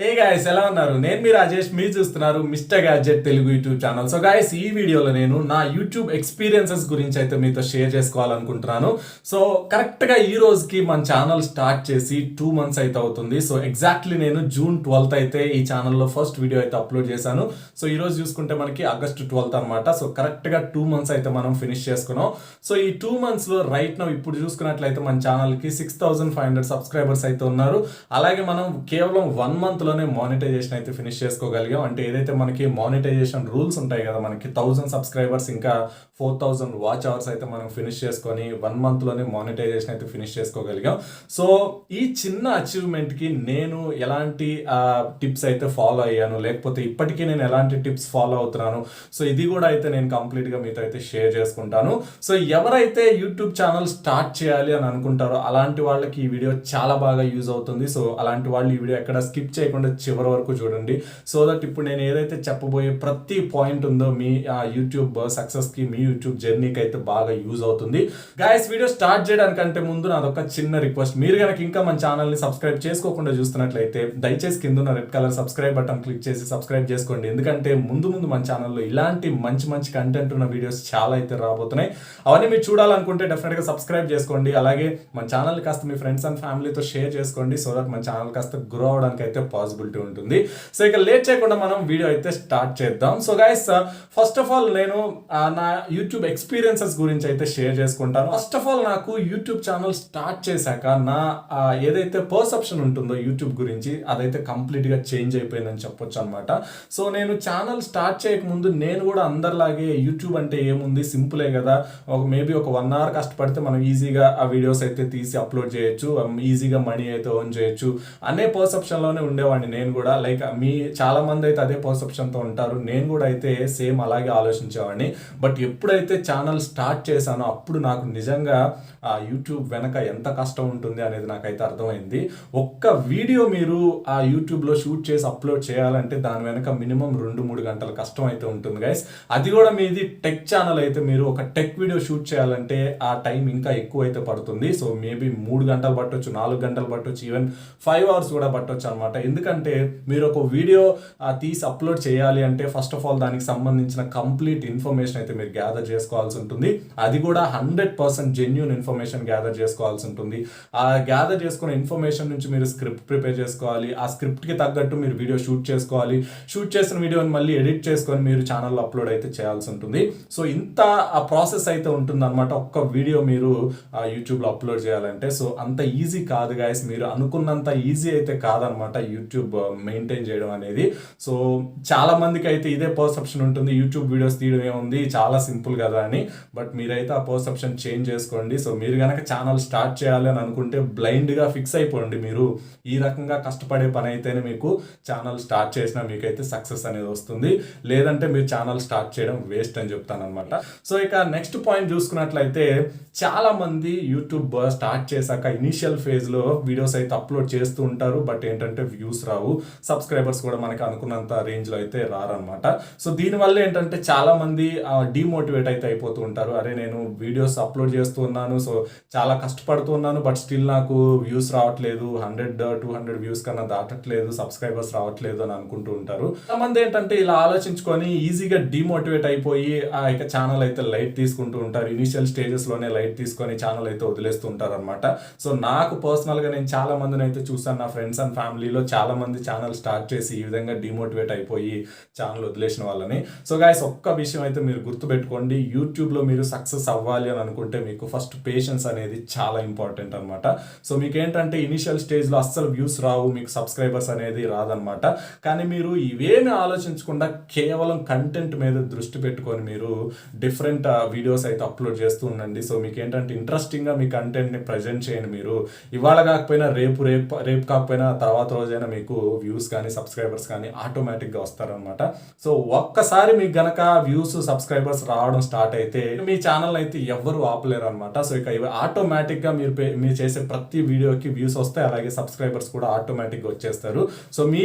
Hey guys ఎలా ఉన్నారు? నేను మీ రాజేష్, మీరు చూస్తున్నారు mister gadget Telugu YouTube channel. So guys, ఈ వీడియోలో నేను నా యూట్యూబ్ ఎక్స్పీరియన్సెస్ గురించి అయితే మీతో షేర్ చేసుకోవాలనుకుంటున్నాను. సో కరెక్ట్గా ఈ రోజుకి మన ఛానల్ స్టార్ట్ చేసి 2 months అయితే అవుతుంది. సో ఎగ్జాక్ట్లీ నేను June 12th అయితే ఈ ఛానల్లో ఫస్ట్ వీడియో అయితే అప్లోడ్ చేశాను. సో ఈ రోజు చూసుకుంటే మనకి August 12th అనమాట. సో కరెక్ట్గా 2 months అయితే మనం ఫినిష్ చేసుకున్నాం. సో ఈ 2 monthsలో రైట్ నౌ ఇప్పుడు చూసుకున్నట్లయితే మన ఛానల్కి 6500 సబ్స్క్రైబర్స్ అయితే ఉన్నారు. అలాగే మనం కేవలం 1 month మానిటైజేషన్ అయితే ఫినిష్ చేసుకోగలిగాం. అంటే ఏదైతే మనకి మానిటైజేషన్ రూల్స్ ఉంటాయి కదా, మనకి 1000 సబ్స్క్రైబర్స్ ఇంకా 4000 వాచ్ అవర్స్ అయితే మనం ఫినిష్ చేసుకొని 1 month మానిటైజేషన్ అయితే ఫినిష్ చేసుకోగలిగాం. సో ఈ చిన్న అచీవ్మెంట్కి నేను ఎలాంటి టిప్స్ అయితే ఫాలో అయ్యాను, లేకపోతే ఇప్పటికీ నేను ఎలాంటి టిప్స్ ఫాలో అవుతున్నాను, సో ఇది కూడా అయితే నేను కంప్లీట్గా మీతో అయితే షేర్ చేసుకుంటాను. సో ఎవరైతే యూట్యూబ్ ఛానల్ స్టార్ట్ చేయాలి అని అనుకుంటారో అలాంటి వాళ్ళకి ఈ వీడియో చాలా బాగా యూజ్ అవుతుంది. సో అలాంటి వాళ్ళు ఈ వీడియో ఎక్కడ స్కిప్ చేయకుండా చివరి వరకు చూడండి. సో దట్ ఇప్పుడు నేను ఏదైతే చెప్పబోయే ప్రతి పాయింట్ ఉందో మీ యూట్యూబ్ సక్సెస్కి, మీ యూట్యూబ్ జర్నీకి అయితే బాగా యూజ్ అవుతుంది. గైస్, వీడియో స్టార్ట్ చేయడానికంటే ముందు నాదొక చిన్న రిక్వెస్ట్. మీరు కనుక ఇంకా మన ఛానల్ని సబ్స్క్రైబ్ చేసుకోకుండా చూస్తున్నట్లయితే దయచేసి కింద ఉన్న red colour subscribe button click చేసి సబ్స్క్రైబ్ చేసుకోండి. ఎందుకంటే ముందు మన ఛానల్లో ఇలాంటి మంచి కంటెంట్ ఉన్న వీడియోస్ చాలా అయితే రాబోతున్నాయి. అవన్నీ మీరు చూడాలనుకుంటే డెఫినెట్గా సబ్స్క్రైబ్ చేసుకోండి. అలాగే మన ఛానల్ని కాస్త మీ ఫ్రెండ్స్ అండ్ ఫ్యామిలీతో షేర్ చేసుకోండి. సో దట్ మన ఛానల్ కాస్త గ్రో అవడానికి అయితే పాసిబిలిటీ ఉంటుంది. సో ఇక లేట్ చేయకుండా మనం వీడియో అయితే స్టార్ట్ చేద్దాం. So guys, first of all నేను నా యూట్యూబ్ ఎక్స్పీరియన్సెస్ గురించి అయితే షేర్ చేసుకుంటాను. ఫస్ట్ ఆఫ్ ఆల్ నాకు యూట్యూబ్ ఛానల్ స్టార్ట్ చేశాక నా ఏదైతే పర్సెప్షన్ ఉంటుందో యూట్యూబ్ గురించి అదైతే కంప్లీట్గా చేంజ్ అయిపోయిందని చెప్పొచ్చు అనమాట. సో నేను ఛానల్ స్టార్ట్ చేయకముందు నేను కూడా అందరిలాగే యూట్యూబ్ అంటే ఏముంది, సింపులే కదా, మేబీ ఒక 1 hour కష్టపడితే మనం ఈజీగా ఆ వీడియోస్ అయితే తీసి అప్లోడ్ చేయొచ్చు, ఈజీగా మనీ అయితే ఎర్న్ చేయొచ్చు అనే పర్సెప్షన్లోనే ఉండేవాడిని నేను కూడా. లైక్ మీ చాలా మంది అయితే అదే పర్సెప్షన్తో ఉంటారు. నేను కూడా అయితే సేమ్ అలాగే ఆలోచించేవాడిని. బట్ ఎప్పుడైతే ఛానల్ స్టార్ట్ చేశానో అప్పుడు నాకు నిజంగా యూట్యూబ్ వెనక ఎంత కష్టం ఉంటుంది అనేది నాకైతే అర్థమైంది. ఒక్క వీడియో మీరు ఆ యూట్యూబ్లో షూట్ చేసి అప్లోడ్ చేయాలంటే దాని వెనక మినిమం 2-3 గంటల కష్టం అయితే ఉంటుంది గైస్. అది కూడా మీది టెక్ ఛానల్ అయితే మీరు ఒక టెక్ వీడియో షూట్ చేయాలంటే ఆ టైం ఇంకా ఎక్కువ అయితే పడుతుంది. సో మేబీ 3 గంటలు పట్టొచ్చు, 4 గంటలు పట్టొచ్చు, ఈవెన్ 5 hours కూడా పట్టొచ్చు అనమాట. ఎందుకంటే మీరు ఒక వీడియో తీసి అప్లోడ్ చేయాలి అంటే ఫస్ట్ ఆఫ్ ఆల్ దానికి సంబంధించిన కంప్లీట్ ఇన్ఫర్మేషన్ అయితే మీరు గ్యాదర్ చేసుకోవాల్సి ఉంటుంది. అది కూడా 100% జెన్యూన్ ఇన్ఫర్మేషన్ గ్యాదర్ చేసుకోవాల్సి ఉంటుంది. ఆ గ్యాదర్ చేసుకున్న ఇన్ఫర్మేషన్ నుంచి మీరు స్క్రిప్ట్ ప్రిపేర్ చేసుకోవాలి. ఆ స్క్రిప్ట్కి తగ్గట్టు మీరు వీడియో షూట్ చేసుకోవాలి. షూట్ చేసిన వీడియోని మళ్ళీ ఎడిట్ చేసుకొని మీరు ఛానల్లో అప్లోడ్ అయితే చేయాల్సి ఉంటుంది. సో ఇంత ఆ ప్రాసెస్ అయితే ఉంటుంది అనమాట ఒక్క వీడియో మీరు యూట్యూబ్లో అప్లోడ్ చేయాలంటే. సో అంత ఈజీ కాదు గైస్, మీరు అనుకున్నంత ఈజీ అయితే కాదనమాట యూట్యూబ్ మెయింటైన్ చేయడం అనేది. సో చాలా మందికి అయితే ఇదే పర్సెప్షన్ ఉంటుంది, యూట్యూబ్ వీడియోస్ తీయడం ఏముంది, చాలా సింపుల్ కదా అని. బట్ మీరైతే ఆ పర్సెప్షన్ చేంజ్ చేసుకోండి. సో మీరు కనుక ఛానల్ స్టార్ట్ చేయాలి అని అనుకుంటే బ్లైండ్గా ఫిక్స్ అయిపోండి. మీరు ఈ రకంగా కష్టపడే పని అయితేనే మీకు ఛానల్ స్టార్ట్ చేసినా మీకైతే సక్సెస్ అనేది వస్తుంది. లేదంటే మీరు ఛానల్ స్టార్ట్ చేయడం వేస్ట్ అని చెప్తాను అనమాట. సో ఇక నెక్స్ట్ పాయింట్ చూసుకున్నట్లయితే చాలా మంది యూట్యూబ్ స్టార్ట్ చేశాక ఇనీషియల్ ఫేజ్లో వీడియోస్ అయితే అప్లోడ్ చేస్తూ ఉంటారు. బట్ ఏంటంటే వ్యూస్ రావు, సబ్స్క్రైబర్స్ కూడా మనకి అనుకున్నంత రేంజ్లో అయితే రారనమాట. సో దీనివల్ల ఏంటంటే చాలా మంది డిమోటివేట్ అయితే అయిపోతూ ఉంటారు. అరే నేను వీడియోస్ అప్లోడ్ చేస్తూ ఉన్నాను, సో చాలా కష్టపడుతూ ఉన్నాను, బట్ స్టిల్ నాకు వ్యూస్ రావట్లేదు, 100-200 వ్యూస్ కన్నా దాటట్లేదు, సబ్స్క్రైబర్స్ రావట్లేదు అని అనుకుంటూ ఉంటారు. చాలామంది ఏంటంటే ఇలా ఆలోచించుకొని ఈజీగా డిమోటివేట్ అయిపోయి ఇక ఛానల్ అయితే లైట్ తీసుకుంటూ ఉంటారు. ఇనిషియల్ స్టేజెస్లోనే లైట్ తీసుకొని ఛానల్ అయితే వదిలేస్తూ ఉంటారు అనమాట. సో నాకు పర్సనల్గా నేను చాలా మందిని అయితే చూసాను, నా ఫ్రెండ్స్ అండ్ ఫ్యామిలీలో చాలా మంది ఛానల్ స్టార్ట్ చేసి ఈ విధంగా డిమోటివేట్ అయిపోయి ఛానల్ వదిలేసిన వాళ్ళని. సో గైస్, ఒక్క విషయం అయితే మీరు గుర్తుపెట్టుకోండి, యూట్యూబ్లో మీరు సక్సెస్ అవ్వాలి అని అనుకుంటే మీకు ఫస్ట్ పేషెన్స్ అనేది చాలా ఇంపార్టెంట్ అనమాట. సో మీకు ఏంటంటే ఇనిషియల్ స్టేజ్లో అస్సలు వ్యూస్ రావు, మీకు సబ్స్క్రైబర్స్ అనేది రాదనమాట. కానీ మీరు ఇవేమి ఆలోచించకుండా కేవలం కంటెంట్ మీద దృష్టి పెట్టుకొని మీరు డిఫరెంట్ వీడియోస్ అయితే అప్లోడ్ చేస్తూ ఉండండి. సో మీకు ఏంటంటే ఇంట్రెస్టింగ్గా మీ కంటెంట్ని ప్రజెంట్ చేయండి. మీరు ఇవాళ కాకపోయినా రేపు కాకపోయినా తర్వాత రోజైనా మీకు వ్యూస్ కానీ సబ్స్క్రైబర్స్ కానీ ఆటోమేటిక్గా వస్తారనమాట. సో ఒక్కసారి మీకు గనక వ్యూస్ సబ్స్క్రైబర్స్ రావడం స్టార్ట్ అయితే మీ ఛానల్ అయితే ఎవ్వరు ఆపలేరు అనమాట. సో ఇక ఆటోమేటిక్గా మీరు చేసే ప్రతి వీడియోకి వ్యూస్ వస్తాయి, అలాగే సబ్స్క్రైబర్స్ కూడా ఆటోమేటిక్గా వచ్చేస్తారు. సో మీ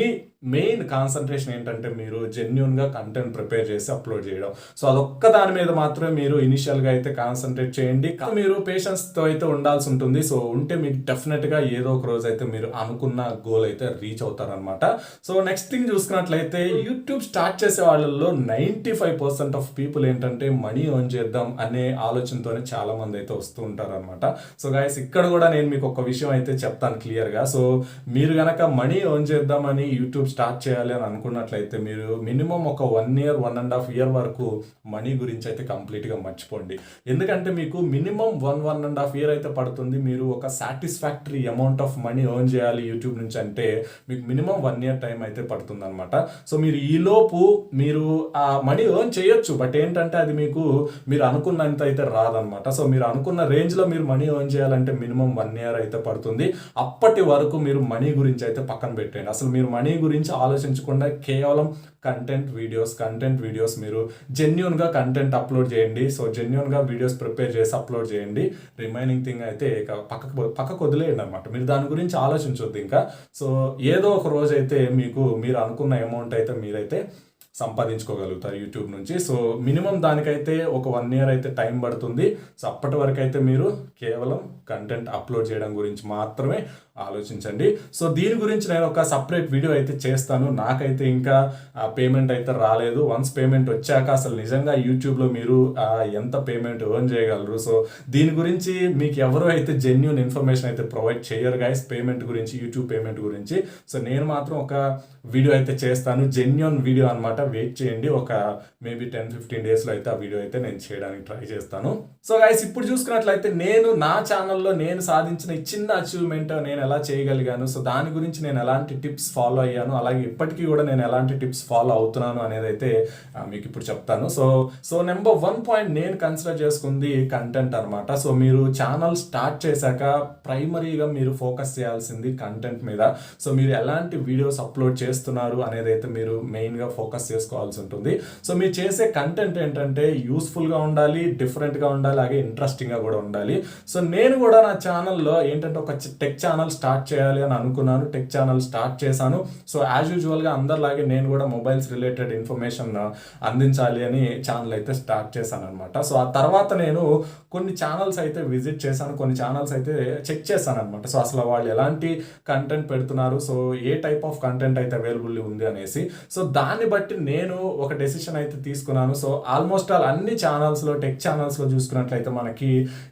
మెయిన్ కాన్సన్ట్రేషన్ ఏంటంటే మీరు జెన్యూన్గా కంటెంట్ ప్రిపేర్ చేసి అప్లోడ్ చేయడం. సో అదొక్క దాని మీద మాత్రమే మీరు ఇనిషియల్గా అయితే కాన్సన్ట్రేట్ చేయండి. మీరు పేషెన్స్తో అయితే ఉండాల్సి ఉంటుంది. సో ఉంటే మీకు డెఫినెట్గా ఏదో ఒక రోజు అయితే మీరు అనుకున్న గోల్ అయితే రీచ్ అవుతారనమాట. సో నెక్స్ట్ థింగ్ చూసుకున్నట్లయితే యూట్యూబ్ స్టార్ట్ చేసే వాళ్ళల్లో 95% ఆఫ్ పీపుల్ ఏంటంటే మనీ ఎర్న్ చేద్దాం అనే ఆలోచనతోనే చాలా మంది అయితే వస్తూ ఉంటారనమాట. సో గైస్ ఇక్కడ కూడా నేను మీకు ఒక విషయం అయితే చెప్తాను క్లియర్గా. సో మీరు గనక మనీ ఎర్న్ చేద్దామని యూట్యూబ్ స్టార్ట్ చేయాలి అని అనుకున్నట్లయితే మీరు మినిమం ఒక 1 year 1.5 year వరకు మనీ గురించి అయితే కంప్లీట్గా మర్చిపోండి. ఎందుకంటే మీకు మినిమం 1.5 year అయితే పడుతుంది మీరు ఒక satisfactory amount of money earn చేయాలి యూట్యూబ్ నుంచి అంటే మీకు మినిమం 1 year టైం అయితే పడుతుంది అనమాట. సో మీరు ఈలోపు మీరు ఆ మనీ ఎర్న్ చేయొచ్చు, బట్ ఏంటంటే అది మీరు అనుకున్నంత అయితే రాదనమాట. సో మీరు అనుకున్న రేంజ్లో మీరు మనీ ఎర్న్ చేయాలంటే మినిమం 1 year అయితే పడుతుంది. అప్పటి వరకు మీరు మనీ గురించి అయితే పక్కన పెట్టండి. అసలు మీరు మనీ గురించి ఆలోచించకుండా కేవలం కంటెంట్ వీడియోస్ మీరు జెన్యూన్గా కంటెంట్ అప్లోడ్ చేయండి. సో జెన్యూన్గా వీడియోస్ ప్రిపేర్ చేసి అప్లోడ్ చేయండి. రిమైనింగ్ థింగ్ అయితే పక్కకు వదిలేయండి అనమాట. మీరు దాని గురించి ఆలోచించొద్దు ఇంకా. సో ఏదో ఒక రోజు అయితే మీరు అనుకున్న అమౌంట్ అయితే మీరైతే సంపాదించుకోగలుగుతారు యూట్యూబ్ నుంచి. సో మినిమం దానికైతే ఒక 1 year అయితే టైం పడుతుంది. సో అప్పటి వరకు అయితే మీరు కేవలం కంటెంట్ అప్లోడ్ చేయడం గురించి మాత్రమే ఆలోచించండి. సో దీని గురించి నేను ఒక సపరేట్ వీడియో అయితే చేస్తాను. నాకైతే ఇంకా పేమెంట్ అయితే రాలేదు. వన్స్ పేమెంట్ వచ్చాక అసలు నిజంగా యూట్యూబ్లో మీరు ఎంత పేమెంట్ ఎర్న్ చేయగలరు, సో దీని గురించి మీకు ఎవరు అయితే జెన్యూన్ ఇన్ఫర్మేషన్ అయితే ప్రొవైడ్ చేయరు గైస్ పేమెంట్ గురించి, యూట్యూబ్ పేమెంట్ గురించి. సో నేను మాత్రం ఒక వీడియో అయితే చేస్తాను, జెన్యూన్ వీడియో అనమాట. వెయిట్ చేయండి, ఒక మేబీ 10-15 డేస్లో అయితే ఆ వీడియో అయితే నేను చేయడానికి ట్రై చేస్తాను. సో గైస్ ఇప్పుడు చూసుకున్నట్లయితే నేను నా ఛానల్లో నేను సాధించిన చిన్న అచీవ్మెంట్ నేను ఎలా చేయగలిగాను, సో దాని గురించి నేను ఎలాంటి టిప్స్ ఫాలో అయ్యాను, అలాగే ఇప్పటికీ కూడా నేను ఎలాంటి టిప్స్ ఫాలో అవుతున్నాను అనేది అయితే మీకు ఇప్పుడు చెప్తాను. సో నెంబర్ 1 పాయింట్ నేను కన్సిడర్ చేసుకుంది కంటెంట్ అనమాట. సో మీరు ఛానల్ స్టార్ట్ చేశాక ప్రైమరీగా మీరు ఫోకస్ చేయాల్సింది కంటెంట్ మీద. సో మీరు ఎలాంటి వీడియోస్ అప్లోడ్ చేస్తున్నారు అనేది అయితే మీరు మెయిన్గా ఫోకస్ చేసుకోవాల్సి ఉంటుంది. సో మీరు చేసే కంటెంట్ ఏంటంటే యూస్ఫుల్గా ఉండాలి, డిఫరెంట్గా ఉండాలి, అలాగే ఇంట్రెస్టింగ్గా కూడా ఉండాలి. సో నేను కూడా నా ఛానల్లో ఏంటంటే ఒక టెక్ ఛానల్ స్టార్ట్ చేయాలి అని అనుకున్నాను. టెక్ ఛానల్ స్టార్ట్ చేశాను. సో యాజ్ యూజువల్గా అందరిలాగే నేను కూడా మొబైల్స్ రిలేటెడ్ ఇన్ఫర్మేషన్ అందించాలి అని ఛానల్ అయితే స్టార్ట్ చేశాను అనమాట. సో ఆ తర్వాత నేను కొన్ని ఛానల్స్ అయితే విజిట్ చేశాను, కొన్ని ఛానల్స్ అయితే చెక్ చేశాను అనమాట. సో అసలు వాళ్ళు ఎలాంటి కంటెంట్ పెడుతున్నారు, so A type of content అయితే అవైలబుల్ ఉంది అనేసి. సో దాన్ని బట్టి నేను ఒక డెసిషన్ అయితే తీసుకున్నాను. సో ఆల్మోస్ట్ అన్ని ఛానల్స్లో, టెక్ ఛానల్స్లో చూసుకున్నట్లయితే మనకి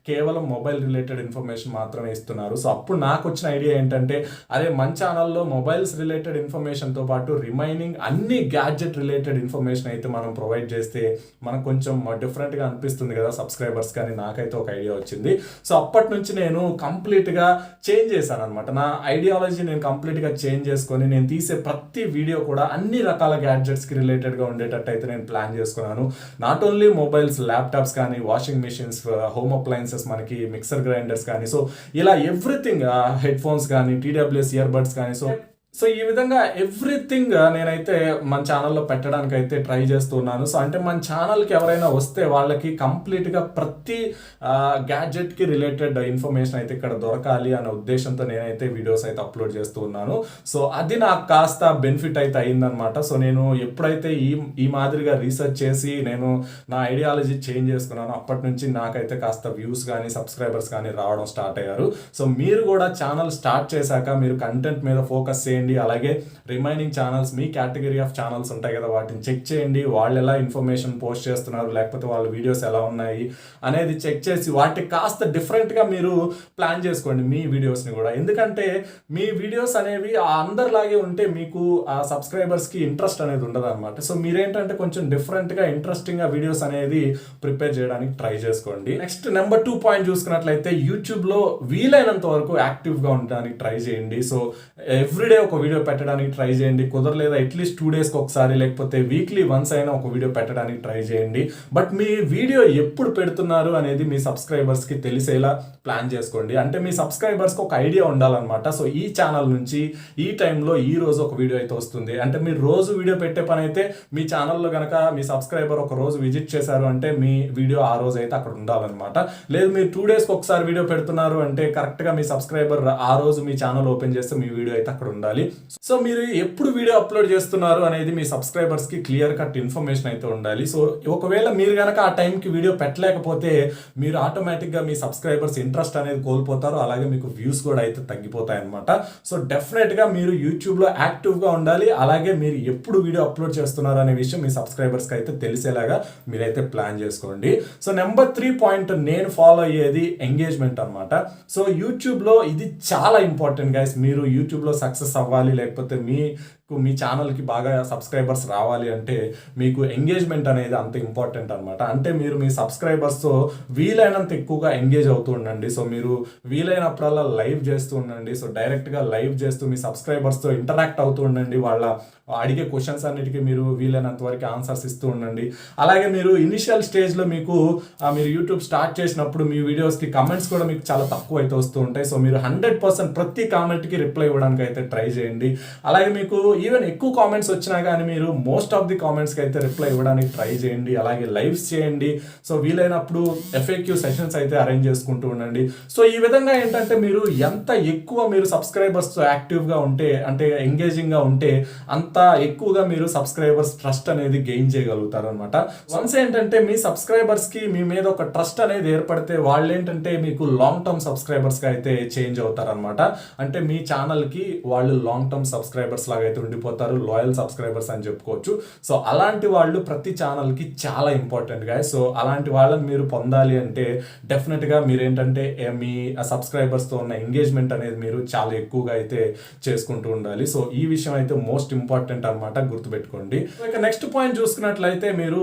కేవలం మొబైల్ రిలేటెడ్ ఇన్ఫర్మేషన్ మాత్రమే ఇస్తున్నారు. సో అప్పుడు నాకు వచ్చిన ఐడియా ఏంటంటే అదే మన ఛానల్లో మొబైల్స్ రిలేటెడ్ ఇన్ఫర్మేషన్తో పాటు రిమైనింగ్ అన్ని గ్యాడ్జెట్ రిలేటెడ్ ఇన్ఫర్మేషన్ అయితే మనం ప్రొవైడ్ చేస్తే మనకు కొంచెం డిఫరెంట్గా అనిపిస్తుంది కదా సబ్స్క్రైబర్స్, కానీ నాకైతే ఒక ఐడియా వచ్చింది. సో అప్పటి నుంచి నేను కంప్లీట్గా చేంజ్ చేశాను అనమాట. నా ఐడియాలజీ నేను కంప్లీట్గా చేంజ్ చేసుకొని నేను తీసే ప్రతి వీడియో కూడా అన్ని రకాల గ్యాడ్జెట్స్కి రిలేటెడ్గా ఉండేటట్టు అయితే నేను ప్లాన్ చేసుకున్నాను. నాట్ ఓన్లీ మొబైల్స్, ల్యాప్టాప్స్ కానీ, వాషింగ్ మిషన్స్, హోమ్ అప్లయన్సెస్, మనకి మిక్సర్ గ్రైండర్స్ కానీ, సో ఇలా ఎవ్రీథింగ్, హెడ్ ఫోన్స్ కానీ, TWS ఇయర్ బడ్స్ కానీ, సో ఈ విధంగా ఎవ్రీథింగ్ నేనైతే మన ఛానల్లో పెట్టడానికి అయితే ట్రై చేస్తున్నాను. సో అంటే మన ఛానల్కి ఎవరైనా వస్తే వాళ్ళకి కంప్లీట్గా ప్రతి గ్యాడ్జెట్కి రిలేటెడ్ ఇన్ఫర్మేషన్ అయితే ఇక్కడ దొరకాలి అనే ఉద్దేశంతో నేనైతే వీడియోస్ అయితే అప్లోడ్ చేస్తూ ఉన్నాను. సో అది నాకు కాస్త బెనిఫిట్ అయితే అయిందనమాట. సో నేను ఎప్పుడైతే ఈ మాదిరిగా రీసెర్చ్ చేసి నేను నా ఐడియాలజీ చేంజ్ చేసుకున్నాను, అప్పటి నుంచి నాకైతే కాస్త వ్యూస్ కానీ, సబ్స్క్రైబర్స్ కానీ రావడం స్టార్ట్ అయ్యారు. సో మీరు కూడా ఛానల్ స్టార్ట్ చేశాక మీరు కంటెంట్ మీద ఫోకస్ చేయండి. అలాగే remaining channels, me category of channels ఉంటాయి కదా, వాటిని చెక్ చేయండి. వాళ్ళు ఎలా ఇన్ఫర్మేషన్ పోస్ట్ చేస్తున్నారు, లేకపోతే వాళ్ళ వీడియోస్ ఎలా ఉన్నాయి అనేది చెక్ చేసి వాటికి కాస్త డిఫరెంట్గా మీరు ప్లాన్ చేసుకోండి మీ వీడియోస్ని కూడా. ఎందుకంటే మీ వీడియోస్ అనేవి అందరిలాగే ఉంటే మీకు ఆ సబ్స్క్రైబర్స్కి ఇంట్రెస్ట్ అనేది ఉండదు అనమాట. సో మీరేంటంటే కొంచెం డిఫరెంట్గా, ఇంట్రెస్టింగ్గా వీడియోస్ అనేది ప్రిపేర్ చేయడానికి ట్రై చేసుకోండి. నెక్స్ట్ నెంబర్ 2 పాయింట్ చూసుకున్నట్లయితే యూట్యూబ్లో వీలైనంత వరకు యాక్టివ్గా ఉండడానికి ట్రై చేయండి. సో ఎవ్రీడే ఒక వీడియో పెట్టడానికి ట్రై చేయండి. కుదరలేదా అట్లీస్ట్ 2 డేస్కి ఒకసారి, లేకపోతే వీక్లీ వన్స్ అయినా ఒక వీడియో పెట్టడానికి ట్రై చేయండి. బట్ మీ వీడియో ఎప్పుడు పెడుతున్నారు అనేది మీ సబ్స్క్రైబర్స్కి తెలిసేలా ప్లాన్ చేసుకోండి. అంటే మీ సబ్స్క్రైబర్స్కి ఒక ఐడియా ఉండాలన్నమాట. సో ఈ ఛానల్ నుంచి ఈ టైంలో ఈ రోజు ఒక వీడియో అయితే వస్తుంది అంటే మీరు రోజు వీడియో పెట్టే పని అయితే మీ ఛానల్లో కనుక మీ సబ్స్క్రైబర్ ఒక రోజు విజిట్ చేశారు అంటే మీ వీడియో ఆ రోజు అయితే అక్కడ ఉండాలన్నమాట. లేదు మీరు 2 డేస్కి ఒకసారి వీడియో పెడుతున్నారు అంటే కరెక్ట్గా మీ సబ్స్క్రైబర్ ఆ రోజు మీ ఛానల్ ఓపెన్ చేస్తే మీ వీడియో అయితే అక్కడ ఉండాలి. ఉండాలి. సో మీరు ఎప్పుడు వీడియో అప్లోడ్ చేస్తున్నారు అనేది మీ సబ్స్క్రైబర్స్ కి క్లియర్ కట్ ఇన్ఫర్మేషన్ అయితే ఉండాలి. సో ఒకవేళ మీరు కనుక ఆ టైంకి వీడియో పెట్టలేకపోతే మీరు ఆటోమేటిక్ గా మీ సబ్స్క్రైబర్స్ ఇంట్రెస్ట్ అనేది కోల్పోతారు, అలాగే మీకు వ్యూస్ కూడా అయితే తగ్గిపోతాయి అనమాట. సో డెఫినెట్ గా మీరు యూట్యూబ్ లో యాక్టివ్ గా ఉండాలి, అలాగే మీరు ఎప్పుడు వీడియో అప్లోడ్ చేస్తున్నారు అనే విషయం మీ సబ్స్క్రైబర్స్ కి అయితే తెలిసేలాగా మీరైతే ప్లాన్ చేసుకోండి. సో నెంబర్ 3 పాయింట్ నేను ఫాలో అయ్యేది ఎంగేజ్మెంట్ అనమాట. సో యూట్యూబ్ లో ఇది చాలా ఇంపార్టెంట్ గైస్. మీరు యూట్యూబ్ లో సక్సెస్ అవ్వాలి, లేకపోతే మీ ఛానల్కి బాగా సబ్స్క్రైబర్స్ రావాలి అంటే మీకు ఎంగేజ్మెంట్ అనేది అంత ఇంపార్టెంట్ అనమాట. అంటే మీరు మీ సబ్స్క్రైబర్స్తో వీలైనంత ఎక్కువగా ఎంగేజ్ అవుతూ ఉండండి. సో మీరు వీలైనప్పుడల్లా లైవ్ చేస్తూ ఉండండి. సో డైరెక్ట్గా లైవ్ చేస్తూ మీ సబ్స్క్రైబర్స్తో ఇంటరాక్ట్ అవుతూ ఉండండి. వాళ్ళ అడిగే క్వశ్చన్స్ అన్నిటికీ మీరు వీలైనంత వరకు ఆన్సర్స్ ఇస్తూ ఉండండి. అలాగే మీరు ఇనిషియల్ స్టేజ్లో మీరు యూట్యూబ్ స్టార్ట్ చేసినప్పుడు మీ వీడియోస్కి కమెంట్స్ కూడా మీకు చాలా తక్కువ అయితే వస్తూ ఉంటాయి. సో మీరు 100% ప్రతి కామెంట్కి రిప్లై ఇవ్వడానికి అయితే ట్రై చేయండి. అలాగే మీకు ఈవెన్ ఎక్కువ కామెంట్స్ వచ్చినా కానీ మీరు మోస్ట్ ఆఫ్ ది కామెంట్స్కి అయితే రిప్లై ఇవ్వడానికి ట్రై చేయండి. అలాగే లైవ్స్ చేయండి. సో వీలైనప్పుడు FAQ సెషన్స్ అయితే అరేంజ్ చేసుకుంటూ ఉండండి. సో ఈ విధంగా ఏంటంటే మీరు ఎంత ఎక్కువ మీరు సబ్స్క్రైబర్స్తో యాక్టివ్గా ఉంటే, అంటే ఎంగేజింగ్గా ఉంటే, అంత ఎక్కువగా మీరు సబ్స్క్రైబర్స్ ట్రస్ట్ అనేది గెయిన్ చేయగలుగుతారు అనమాట. వన్స్ ఏంటంటే మీ సబ్స్క్రైబర్స్కి మీ మీద ఒక ట్రస్ట్ అనేది ఏర్పడితే వాళ్ళు ఏంటంటే మీకు లాంగ్ టర్మ్ సబ్స్క్రైబర్స్గా అయితే చేంజ్ అవుతారనమాట. అంటే మీ ఛానల్కి వాళ్ళు లాంగ్ టర్మ్ సబ్స్క్రైబర్స్ లాగా అయితే ఉండిపోతారు, లాయల్ సబ్స్క్రైబర్స్ అని చెప్పుకోవచ్చు. సో అలాంటి వాళ్ళు ప్రతి ఛానల్కి చాలా ఇంపార్టెంట్ గా. సో అలాంటి వాళ్ళని మీరు పొందాలి అంటే డెఫినెట్గా మీరు ఏంటంటే మీ సబ్స్క్రైబర్స్తో ఉన్న ఎంగేజ్మెంట్ అనేది మీరు చాలా ఎక్కువగా అయితే చేసుకుంటూ ఉండాలి. సో ఈ విషయం అయితే మోస్ట్ ఇంపార్టెంట్ అనమాట, గుర్తుపెట్టుకోండి. ఇక నెక్స్ట్ పాయింట్ చూసుకున్నట్లయితే మీరు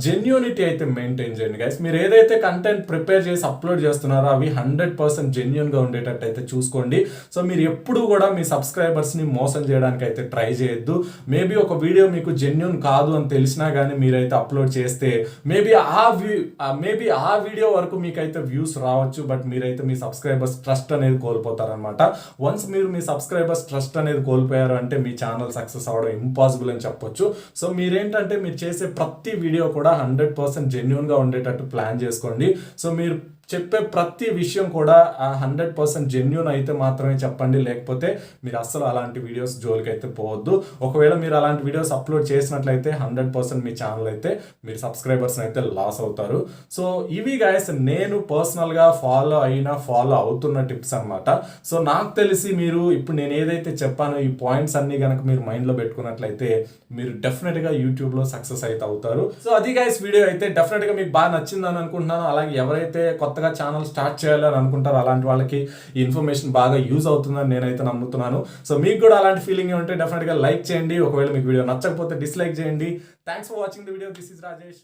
జెన్యూనిటీ అయితే మెయింటైన్ చేయండి గైస్. మీరు ఏదైతే కంటెంట్ ప్రిపేర్ చేసి అప్లోడ్ చేస్తున్నారో అవి 100% జెన్యూన్ గా ఉండేటట్టు అయితే చూసుకోండి. సో మీరు ఎప్పుడు కూడా మీ సబ్స్క్రైబర్స్ ని మోసం చేయడానికి అయితే ట్రై చేయొద్దు. మేబీ ఒక వీడియో మీకు జెన్యూన్ కాదు అని తెలిసినా కానీ మీరైతే అప్లోడ్ చేస్తే మేబీ ఆ వీడియో వరకు మీకైతే వ్యూస్ రావచ్చు, బట్ మీరైతే మీ సబ్స్క్రైబర్స్ ట్రస్ట్ అనేది కోల్పోతారనమాట. వన్స్ మీరు మీ సబ్స్క్రైబర్స్ ట్రస్ట్ అనేది కోల్పోయారు అంటే మీ ఛానల్ సక్సెస్ అవడం ఇంపాసిబుల్ అని చెప్పొచ్చు. సో మీరేంటంటే మీరు చేసే ప్రతి వీడియో కూడా 100% జెన్యూన్ గా ఉండేటట్టు ప్లాన్ చేసుకోండి. సో మీరు చెప్పే ప్రతి విషయం కూడా 100% జెన్యూన్ అయితే మాత్రమే చెప్పండి, లేకపోతే మీరు అస్సలు అలాంటి వీడియోస్ జోలికి అయితే పోవద్దు. ఒకవేళ మీరు అలాంటి వీడియోస్ అప్లోడ్ చేసినట్లయితే 100% మీ ఛానల్ అయితే మీరు సబ్స్క్రైబర్స్ అయితే లాస్ అవుతారు. సో ఇవి గైస్ నేను పర్సనల్గా ఫాలో అవుతున్న టిప్స్ అనమాట. సో నాకు తెలిసి మీరు ఇప్పుడు నేను ఏదైతే చెప్పానో ఈ పాయింట్స్ అన్ని కనుక మీరు మైండ్లో పెట్టుకున్నట్లయితే మీరు డెఫినెట్గా యూట్యూబ్లో సక్సెస్ అయితే అవుతారు. సో అది గైస్ వీడియో అయితే డెఫినెట్గా మీకు బాగా నచ్చిందని అనుకుంటున్నాను. అలాగే ఎవరైతే కొత్తగా ఛానల్ స్టార్ట్ చేయాలని అనుకుంటారు అలాంటి వాళ్ళకి ఈ ఇన్ఫర్మేషన్ బాగా యూజ్ అవుతుందని నేనైతే నమ్ముతున్నాను. సో మీకు కూడా అలాంటి ఫీలింగ్ ఉంటే డెఫినెట్గా లైక్ చేయండి. ఒకవేళ మీకు వీడియో నచ్చకపోతే డిస్లైక్ చేయండి. Thanks for watching the video. This is Rajesh.